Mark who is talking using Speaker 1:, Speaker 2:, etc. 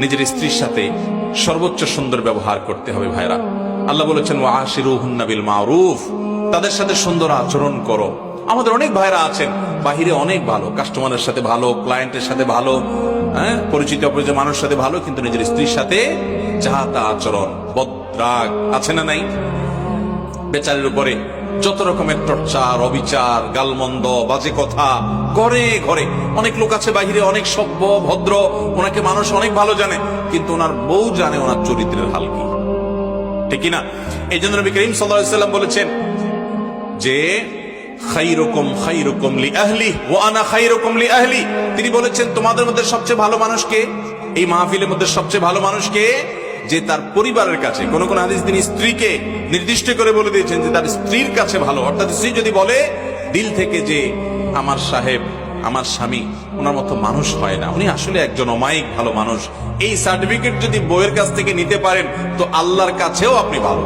Speaker 1: নিজের স্ত্রীর সাথে সর্বোচ্চ সুন্দর ব্যবহার করতে হবে ভাইরা। আল্লাহ বলেছেন ওয়াশিরুহুন্না বিল মারুফ, তাদের সাথে সুন্দর আচরণ করো। আমাদের অনেক ভাইরা আছেন বাহিরে অনেক ভালো, কাস্টমারের সাথে ভালো, ক্লায়েন্টের সাথে ভালো, পরিচিত অপরিচিত মানুষের সাথে ভালো, কিন্তু নিজের স্ত্রীর সাথে যাহা তা আচরণ, বদরাগ আছে না নাই? বেচারের উপরে যত রকমের টর্চার, অবিচার, গালমন্দ, বাজে কথা ঘরে ঘরে। অনেক লোক আছে বাহিরে অনেক সভ্য ভদ্র, ওনাকে মানুষ অনেক ভালো জানে, কিন্তু ওনার বউ জানে ওনার চরিত্রের হাল কি, ঠিক না? এই জন্য নবী করিম সাল্লাল্লাহু আলাইহি ওয়াসাল্লাম বলেছেন যে খায়রুকুম খায়রুকুম লিআহলি ওয়া আনা খায়রুকুম লিআহলি। তিনি বলেছেন তোমাদের মধ্যে সবচেয়ে ভালো মানুষ কে? এই মাহফিলের মধ্যে সবচেয়ে ভালো মানুষ কে? যে তার পরিবারের কাছে, কোন কোন হাদিস তিনি স্ত্রীকে নির্দিষ্ট করে বলে দিয়েছেন যে তার স্ত্রীর কাছে ভালো। অর্থাৎ স্ত্রী যদি বলে দিল থেকে যে আমার সাহেব, আমার স্বামী ওনার মতো মানুষ হয় না, উনি আসলে একজন অমায়িক ভালো মানুষ, এই সার্টিফিকেট যদি বউয়ের কাছ থেকে নিতে পারেন তো আল্লাহর কাছেও আপনি ভালো।